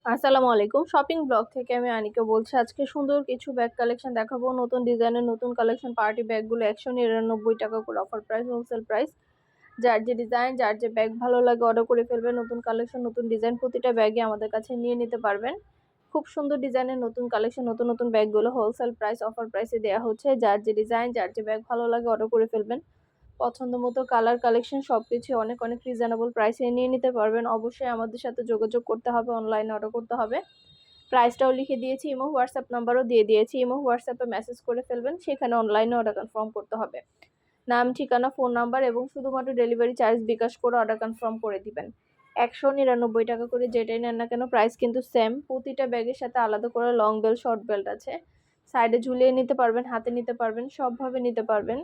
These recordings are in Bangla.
আসসালামু আলাইকুম। শপিং ব্লগ থেকে আমি আনিকা বলছি। আজকে সুন্দর কিছু ব্যাগ কালেকশন দেখাবো। নতুন ডিজাইনের নতুন কালেকশন পার্টি ব্যাগগুলো ৳১৯৯ করে অফার প্রাইস, হোলসেল প্রাইস। যার যে ডিজাইন, যার যে ব্যাগ ভালো লাগে অর্ডার করে ফেলবেন। নতুন কালেকশন, নতুন ডিজাইন প্রতিটা ব্যাগই আমাদের কাছে নিয়ে নিতে পারবেন। খুব সুন্দর ডিজাইনের নতুন কালেকশন, নতুন নতুন ব্যাগগুলো হোলসেল প্রাইস, অফার প্রাইসে দেয়া হচ্ছে। যার যে ডিজাইন, যার যে ব্যাগ ভালো লাগে অর্ডার করে ফেলবেন। পছন্দ মতো কালার, কালেকশন সবকিছু অনেক অনেক রিজনেবল প্রাইসে নিয়ে নিতে পারবেন। অবশ্যই আমাদের সাথে যোগাযোগ করতে হবে, অনলাইনে অর্ডার করতে হবে। প্রাইসটাও লিখে দিয়েছি, ইমো হোয়াটসঅ্যাপ নাম্বারও দিয়ে দিয়েছি। ইমো হোয়াটসঅ্যাপে মেসেজ করে ফেলবেন, সেখানে অনলাইনে অর্ডার কনফার্ম করতে হবে। নাম, ঠিকানা, ফোন নাম্বার এবং শুধুমাত্র ডেলিভারি চার্জ বিকাশ করে অর্ডার কনফার্ম করে দিবেন। ৳১৯৯ করে যেটাই নেন না কেন প্রাইস কিন্তু সেম। প্রতিটা ব্যাগের সাথে আলাদা করে লং বেল্ট, শর্ট বেল্ট আছে। সাইডে ঝুলিয়ে নিতে পারবেন, হাতে নিতে পারবেন, সবভাবে নিতে পারবেন।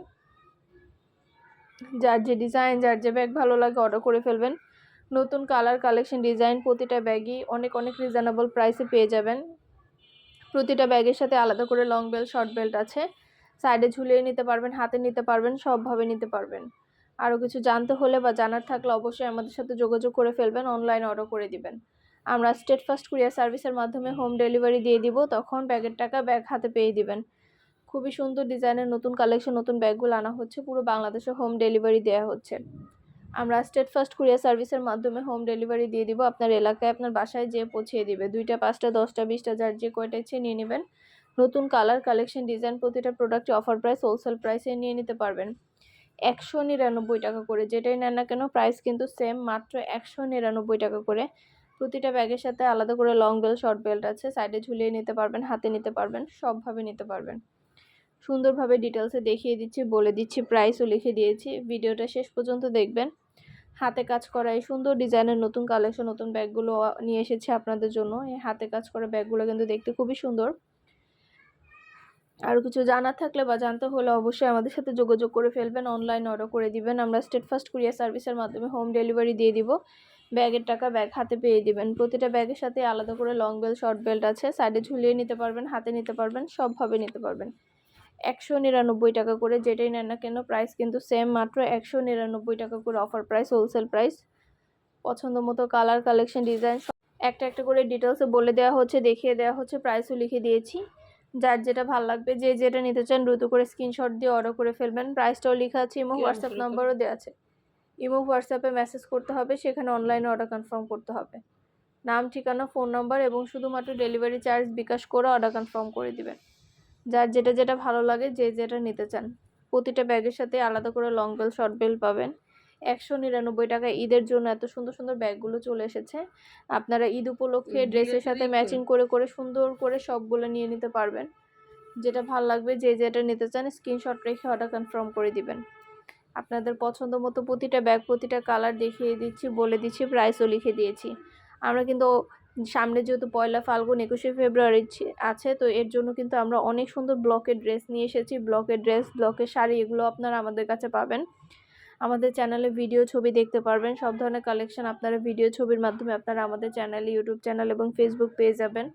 যার যে ডিজাইন, যার যে ব্যাগ ভালো লাগে অর্ডার করে ফেলবেন। নতুন কালার, কালেকশন, ডিজাইন প্রতিটা ব্যাগই অনেক অনেক রিজনেবল প্রাইসে পেয়ে যাবেন। প্রতিটা ব্যাগের সাথে আলাদা করে লং বেল্ট, শর্ট বেল্ট আছে। সাইডে ঝুলিয়ে নিতে পারবেন, হাতে নিতে পারবেন, সবভাবে নিতে পারবেন। আরও কিছু জানতে হলে বা জানার থাকলে অবশ্যই আমাদের সাথে যোগাযোগ করে ফেলবেন, অনলাইনে অর্ডার করে দিবেন। আমরা স্টেট ফার্স্ট কুরিয়ার সার্ভিসের মাধ্যমে হোম ডেলিভারি দিয়ে দিব, তখন ব্যাগের টাকা ব্যাগ হাতে পেয়ে দিবেন। খুবই সুন্দর ডিজাইনের নতুন কালেকশন, নতুন ব্যাগগুলো আনা হচ্ছে। পুরো বাংলাদেশে হোম ডেলিভারি দেওয়া হচ্ছে। আমরা স্টেট ফার্স্ট কুরিয়ার সার্ভিসের মাধ্যমে হোম ডেলিভারি দিয়ে দিব। আপনার এলাকায় আপনার বাসায় যেয়ে পৌঁছিয়ে দিবে। 2টা, 5টা, 10টা, 20টা যার যে কয়টা ইচ্ছে নিয়ে নেবেন। নতুন কালার, কালেকশন, ডিজাইন প্রতিটা প্রোডাক্টে অফার প্রাইস, হোলসেল প্রাইসে নিয়ে নিতে পারবেন। ৳১৯৯ করে যেটাই নেন না কেন প্রাইস কিন্তু সেম, মাত্র ৳১৯৯ করে। প্রতিটা ব্যাগের সাথে আলাদা করে লং বেল্ট, শর্ট বেল্ট আছে। সাইডে ঝুলিয়ে নিতে পারবেন, হাতে নিতে পারবেন, সবভাবে নিতে পারবেন। সুন্দরভাবে ডিটেলসে দেখিয়ে দিচ্ছি, বলে দিচ্ছি, প্রাইসও লিখে দিয়েছি। ভিডিওটা শেষ পর্যন্ত দেখবেন। হাতে কাজ করা এই সুন্দর ডিজাইনের নতুন কালেকশন, নতুন ব্যাগগুলো নিয়ে এসেছি আপনাদের জন্য। এই হাতে কাজ করা ব্যাগগুলো কিন্তু দেখতে খুবই সুন্দর। আরও কিছু জানার থাকলে বা জানতে হলে অবশ্যই আমাদের সাথে যোগাযোগ করে ফেলবেন, অনলাইনে অর্ডার করে দিবেন। আমরা স্টেট ফার্স্ট কুরিয়ার সার্ভিসের মাধ্যমে হোম ডেলিভারি দিয়ে দিব। ব্যাগের টাকা ব্যাগ হাতে পেয়ে দিবেন। প্রতিটা ব্যাগের সাথে আলাদা করে লং বেল্ট, শর্ট বেল্ট আছে। সাইডে ঝুলিয়ে নিতে পারবেন, হাতে নিতে পারবেন, সবভাবে নিতে পারবেন। ৳১৯৯ করে যেটাই নেন না কেন প্রাইস কিন্তু সেম, মাত্র ৳১৯৯ করে অফার প্রাইস, হোলসেল প্রাইস। পছন্দ মতো কালার, কালেকশন, ডিজাইন একটা একটা করে ডিটেলসে বলে দেওয়া হচ্ছে, দেখিয়ে দেওয়া হচ্ছে, প্রাইসও লিখে দিয়েছি। যার যেটা ভালো লাগবে, যে যেটা নিতে চান দ্রুত করে স্ক্রিনশট দিয়ে অর্ডার করে ফেলবেন। প্রাইসটাও লেখা আছে, ইমো হোয়াটসঅ্যাপ নাম্বারও দেওয়া আছে। ইমো হোয়াটসঅ্যাপে মেসেজ করতে হবে, সেখানে অনলাইনে অর্ডার কনফার্ম করতে হবে। নাম, ঠিকানা, ফোন নাম্বার এবং শুধুমাত্র ডেলিভারি চার্জ বিকাশ করে অর্ডার কনফার্ম করে দিবেন। যার যেটা যেটা ভালো লাগে, যে যেটা নিতে চান। প্রতিটা ব্যাগের সাথে আলাদা করে লং বেল্ট, শর্ট বেল্ট পাবেন। ৳১৯৯ ঈদের জন্য এত সুন্দর সুন্দর ব্যাগগুলো চলে এসেছে। আপনারা ঈদ উপলক্ষে ড্রেসের সাথে ম্যাচিং করে করে সুন্দর করে সবগুলো নিয়ে নিতে পারবেন। যেটা ভাল লাগবে, যে যেটা নিতে চান স্ক্রিনশট রেখে অর্ডার কনফার্ম করে দিবেন। আপনাদের পছন্দ মতো প্রতিটা ব্যাগ, প্রতিটা কালার দেখিয়ে দিচ্ছি, বলে দিচ্ছি, প্রাইসও লিখে দিয়েছি। আমরা কিন্তু সামনে যেহেতু পয়লা ফাল্গুন, 21শে ফেব্রুয়ারি আছে, তো এর জন্য কিন্তু আমরা অনেক সুন্দর ব্লকের ড্রেস নিয়ে এসেছি। ব্লকের ড্রেস, ব্লকের শাড়ি এগুলো আপনারা আমাদের কাছে পাবেন। আমাদের চ্যানেলে ভিডিও, ছবি দেখতে পারবেন। সব ধরনের কালেকশন আপনারা ভিডিও, ছবির মাধ্যমে আপনারা আমাদের চ্যানেলে, ইউটিউব চ্যানেল এবং ফেসবুক পেয়ে যাবেন।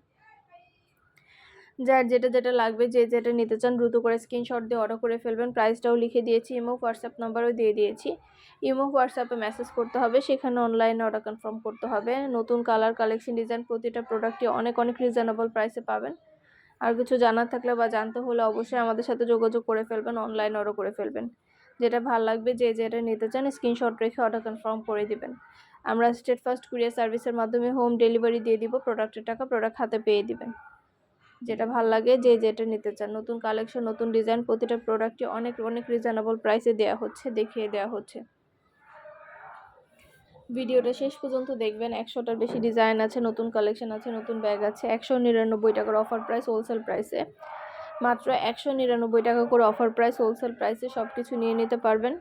যার যেটা যেটা লাগবে, যে যেটা নিতে চান দ্রুত করে স্ক্রিনশট দিয়ে অর্ডার করে ফেলবেন। প্রাইসটাও লিখে দিয়েছি, ইমো হোয়াটসঅ্যাপ নাম্বারও দিয়ে দিয়েছি। ইমো হোয়াটসঅ্যাপে মেসেজ করতে হবে, সেখানে অনলাইনে অর্ডার কনফার্ম করতে হবে। নতুন কালার, কালেকশন, ডিজাইন প্রতিটা প্রোডাক্টই অনেক অনেক রিজনেবল প্রাইসে পাবেন। আর কিছু জানার থাকলে বা জানতে হলে অবশ্যই আমাদের সাথে যোগাযোগ করে ফেলবেন, অনলাইনে অর্ডার করে ফেলবেন। যেটা ভালো লাগবে, যে যেটা নিতে চান স্ক্রিনশট রেখে অর্ডার কনফার্ম করে দিবেন। আমরা স্টেট ফার্স্ট কুরিয়ার সার্ভিসের মাধ্যমে হোম ডেলিভারি দিয়ে দিব। প্রোডাক্টের টাকা প্রোডাক্ট হাতে পেয়ে দিবেন। যেটা ভাল লাগে, যে যেটা নিতে চান। নতুন কালেকশন, নতুন ডিজাইন প্রতিটা প্রোডাক্টই অনেক অনেক রিজনেবল প্রাইসে দেওয়া হচ্ছে, দেখিয়ে দেওয়া হচ্ছে। ভিডিওটা শেষ পর্যন্ত দেখবেন। 100টার বেশি ডিজাইন আছে, নতুন কালেকশন আছে, নতুন ব্যাগ আছে। ৳১৯৯ অফার প্রাইস, হোলসেল প্রাইসে। মাত্র ৳১৯৯ করে অফার প্রাইস, হোলসেল প্রাইসে সব কিছু নিয়ে নিতে পারবেন।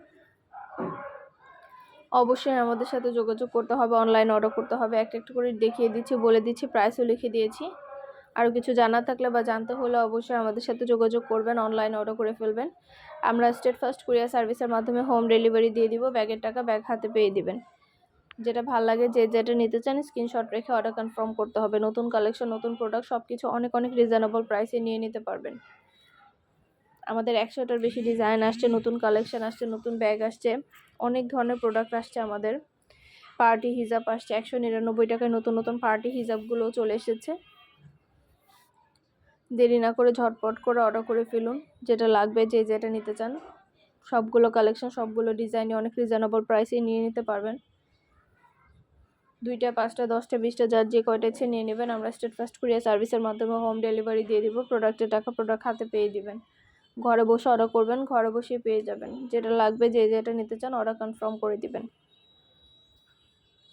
অবশ্যই আমাদের সাথে যোগাযোগ করতে হবে, অনলাইনে অর্ডার করতে হবে। একটা একটা করে দেখিয়ে দিচ্ছি, বলে দিচ্ছি, প্রাইসও লিখে দিয়েছি। আরও কিছু জানার থাকলে বা জানতে হলে অবশ্যই আমাদের সাথে যোগাযোগ করবেন, অনলাইনে অর্ডার করে ফেলবেন। আমরা স্টেট ফার্স্ট কুরিয়ার সার্ভিসের মাধ্যমে হোম ডেলিভারি দিয়ে দিব। ব্যাগের টাকা ব্যাগ হাতে পেয়ে দিবেন। যেটা ভাল লাগে, যে যেটা নিতে চান স্ক্রিনশট রেখে অর্ডার কনফার্ম করতে হবে। নতুন কালেকশন, নতুন প্রোডাক্ট সব কিছু অনেক অনেক রিজনেবল প্রাইসে নিয়ে নিতে পারবেন। আমাদের 100টার বেশি ডিজাইন আসছে, নতুন কালেকশন আসছে, নতুন ব্যাগ আসছে, অনেক ধরনের প্রোডাক্ট আসছে আমাদের। পার্টি হিজাব আসছে 199 টাকায়। নতুন নতুন পার্টি হিজাবগুলো চলে এসেছে। দেরি না করে ঝটপট করে অর্ডার করে ফেলুন। যেটা লাগবে, যে যেটা নিতে চান, সবগুলো কালেকশন, সবগুলো ডিজাইনই অনেক রিজনেবল প্রাইসে নিয়ে নিতে পারবেন। 2টা, 5টা, 10টা, 20টা, যার যে কয়টা ইচ্ছে নিয়ে নেবেন। আমরা স্টেট ফাস্ট কুরিয়ার সার্ভিসের মাধ্যমে হোম ডেলিভারি দিয়ে দিব। প্রোডাক্টের টাকা প্রোডাক্ট হাতে পেয়ে দিবেন। ঘরে বসে অর্ডার করবেন, ঘরে বসে পেয়ে যাবেন। যেটা লাগবে, যে যেটা নিতে চান, অর্ডার কনফার্ম করে দিবেন।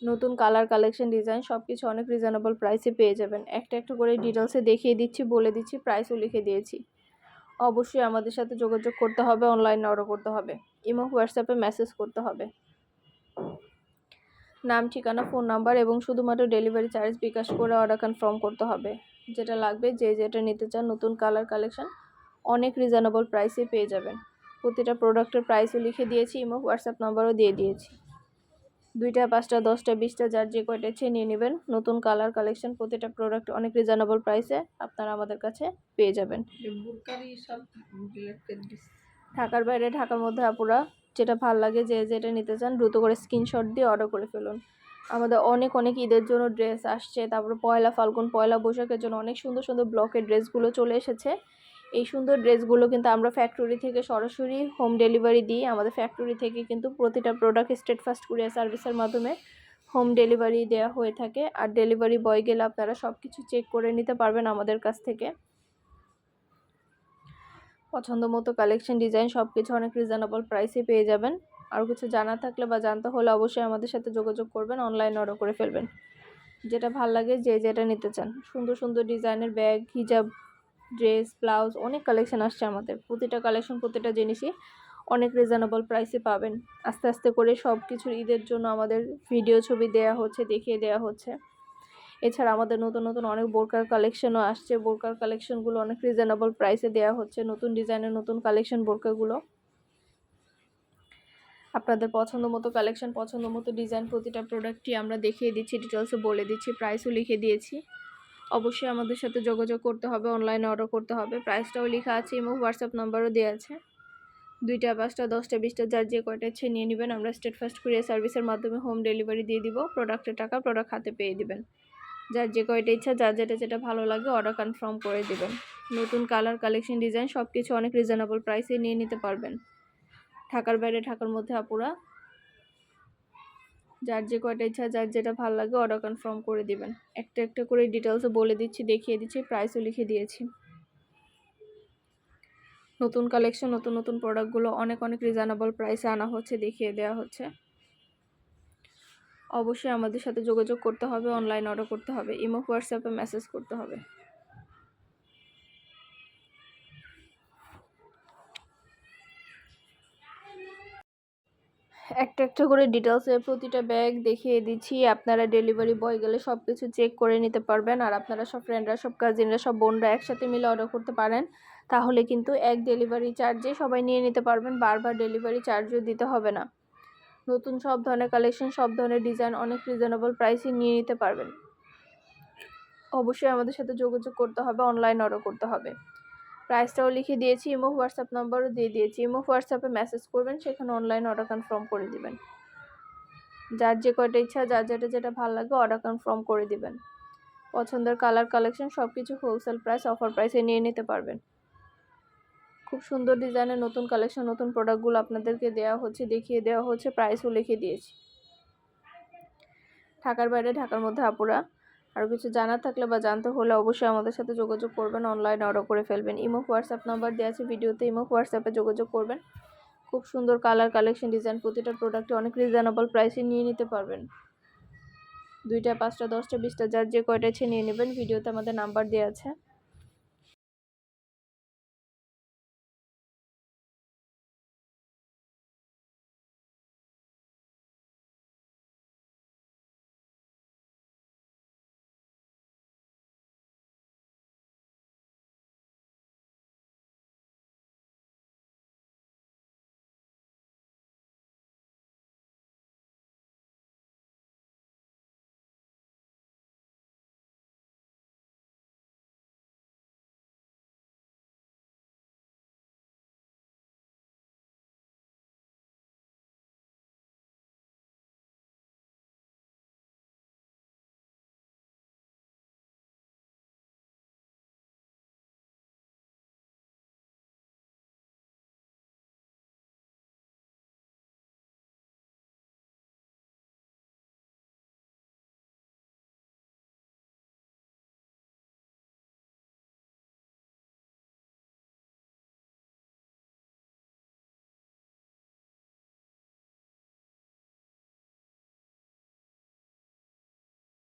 নতুন কালার, কালেকশন, ডিজাইন সবকিছু অনেক রিজনেবল প্রাইসে পেয়ে যাবেন। একটা একটা করে ডিটেলসে দেখিয়ে দিচ্ছি, বলে দিচ্ছি, প্রাইসও লিখে দিয়েছি। অবশ্যই আমাদের সাথে যোগাযোগ করতে হবে, অনলাইনে অর্ডার করতে হবে, ইমো হোয়াটসঅ্যাপে মেসেজ করতে হবে। নাম, ঠিকানা, ফোন নাম্বার এবং শুধুমাত্র ডেলিভারি চার্জ বিকাশ করে অর্ডার কনফার্ম করতে হবে। যেটা লাগবে, যে যেটা নিতে চান, নতুন কালার, কালেকশন অনেক রিজনেবল প্রাইসে পেয়ে যাবেন। প্রতিটা প্রোডাক্টের প্রাইসও লিখে দিয়েছি, ইমো হোয়াটসঅ্যাপ নাম্বারও দিয়ে দিয়েছি। 2টা, 5টা, 10টা, 20টা, যার যে কয়টা ইচ্ছে নিয়ে নেবেন। নতুন কালার, কালেকশন প্রতিটা প্রোডাক্ট অনেক রিজনেবল প্রাইসে আপনারা আমাদের কাছে পেয়ে যাবেন। ঢাকার বাইরে, ঢাকার মধ্যে আপুরা যেটা ভাল লাগে, যে যেটা নিতে চান, দ্রুত করে স্ক্রিনশট দিয়ে অর্ডার করে ফেলুন। আমাদের অনেক অনেক ঈদের জন্য ড্রেস আসছে, তারপরে পয়লা ফাল্গুন, পয়লা বৈশাখের জন্য অনেক সুন্দর সুন্দর ব্লকের ড্রেসগুলো চলে এসেছে। এই সুন্দর ড্রেসগুলো কিন্তু আমরা ফ্যাক্টরি থেকে সরাসরি হোম ডেলিভারি দিই। আমাদের ফ্যাক্টরি থেকে কিন্তু প্রতিটা প্রোডাক্ট স্টেট ফাস্ট কুরিয়ার সার্ভিসের মাধ্যমে হোম ডেলিভারি দেওয়া হয়ে থাকে। আর ডেলিভারি বয় গেলে আপনারা সব কিছু চেক করে নিতে পারবেন আমাদের কাছ থেকে। পছন্দ মতো কালেকশন, ডিজাইন সব কিছু অনেক রিজনেবল প্রাইসে পেয়ে যাবেন। আর কিছু জানা থাকলে বা জানতে হলে অবশ্যই আমাদের সাথে যোগাযোগ করবেন, অনলাইনে অর্ডার করে ফেলবেন। যেটা ভাল লাগে, যে যেটা নিতে চান। সুন্দর সুন্দর ডিজাইনের ব্যাগ, হিজাব, ড্রেস, ব্লাউজ অনেক কালেকশন আসছে আমাদের। প্রতিটা কালেকশন, প্রতিটা জিনিসই অনেক রিজনেবল প্রাইসে পাবেন। আস্তে আস্তে করে সব কিছুর ঈদের জন্য আমাদের ভিডিও ছবি দেওয়া হচ্ছে, দেখিয়ে দেওয়া হচ্ছে। এছাড়া আমাদের নতুন নতুন অনেক বোরকার কালেকশনও আসছে। বোরকার কালেকশনগুলো অনেক রিজনেবল প্রাইসে দেওয়া হচ্ছে। নতুন ডিজাইনের নতুন কালেকশন বোরকাগুলো আপনাদের পছন্দ মতো কালেকশন, পছন্দ মতো ডিজাইন প্রতিটা প্রোডাক্টই আমরা দেখিয়ে দিচ্ছি, ডিটেলসে বলে দিচ্ছি, প্রাইসও লিখে দিয়েছি। অবশ্যই আমাদের সাথে যোগাযোগ করতে হবে, অনলাইনে অর্ডার করতে হবে। প্রাইসটাও লেখা আছে, ইমো হোয়াটসঅ্যাপ নাম্বারও দেওয়া আছে। 2টা, 5টা, 10টা, 20টা, যার যে কয়টা ইচ্ছে নিয়ে নেবেন। আমরা স্টেট ফাস্ট কুরিয়ার সার্ভিসের মাধ্যমে হোম ডেলিভারি দিয়ে দিব। প্রোডাক্টের টাকা প্রোডাক্ট হাতে পেয়ে দিবেন। যার যে কয়টা ইচ্ছা, যার যেটা যেটা ভালো লাগে অর্ডার কনফার্ম করে দিবেন। নতুন কালার, কালেকশন, ডিজাইন সব কিছু অনেক রিজনেবল প্রাইসে নিয়ে নিতে পারবেন। ঢাকার বাইরে, ঢাকার মধ্যে আপুরা যার যে কয়টা ইচ্ছা, যার যেটা ভালো লাগে অর্ডার কনফার্ম করে দিবেন। একটা একটা করে ডিটেলসে বলে দিচ্ছি, দেখিয়ে দিচ্ছি, প্রাইসও লিখে দিয়েছি। নতুন কালেকশন, নতুন নতুন প্রোডাক্টগুলো অনেক অনেক রিজনেবল প্রাইসে আনা হচ্ছে, দেখিয়ে দেওয়া হচ্ছে। অবশ্যই আমাদের সাথে যোগাযোগ করতে হবে, অনলাইন অর্ডার করতে হবে, ইমো হোয়াটসঅ্যাপে মেসেজ করতে হবে। একটা একটা করে ডিটেলসে প্রতিটা ব্যাগ দেখিয়ে দিচ্ছি। আপনারা ডেলিভারি বয় গেলে সব কিছু চেক করে নিতে পারবেন। আর আপনারা সব ফ্রেন্ডরা, সব কাজিনরা, সব বোনরা একসাথে মিলে অর্ডার করতে পারেন। তাহলে কিন্তু এক ডেলিভারি চার্জে সবাই নিয়ে নিতে পারবেন, বারবার ডেলিভারি চার্জও দিতে হবে না। নতুন সব ধরনের কালেকশন, সব ধরনের ডিজাইন অনেক রিজনেবল প্রাইসে নিয়ে নিতে পারবেন। অবশ্যই আমাদের সাথে যোগাযোগ করতে হবে, অনলাইন অর্ডার করতে হবে। প্রাইসটাও লিখে দিয়েছি, ইমো হোয়াটসঅ্যাপ নাম্বারও দিয়ে দিয়েছি। ইমো হোয়াটসঅ্যাপে মেসেজ করবেন, সেখানে অনলাইন অর্ডার কনফার্ম করে দিবেন। যার যে কয়টা ইচ্ছা, যার যেটা যেটা ভালো লাগে অর্ডার কনফার্ম করে দিবেন। পছন্দের কালার, কালেকশন সব কিছু হোলসেল প্রাইস, অফার প্রাইসে নিয়ে নিতে পারবেন। খুব সুন্দর ডিজাইনের নতুন কালেকশন, নতুন প্রোডাক্টগুলো আপনাদেরকে দেওয়া হচ্ছে, দেখিয়ে দেওয়া হচ্ছে, প্রাইসও লিখে দিয়েছি। ঢাকার বাইরে, ঢাকার মধ্যে আপুরা আর কিছু জানার থাকলে বা জানতে হলে অবশ্যই আমাদের সাথে যোগাযোগ করবেন, অনলাইনে অর্ডার করে ফেলবেন। ইমো হোয়াটসঅ্যাপ নাম্বার দেওয়া আছে ভিডিওতে, ইমো হোয়াটসঅ্যাপে যোগাযোগ করবেন। খুব সুন্দর কালার, কালেকশন, ডিজাইন প্রতিটা প্রোডাক্টে অনেক রিজনেবল প্রাইসে নিয়ে নিতে পারবেন। 2টা, 5টা, 10টা, 20টা, যার যে কয়টা ইচ্ছে নিয়ে নেবেন। ভিডিওতে আমাদের নাম্বার দেওয়া আছে।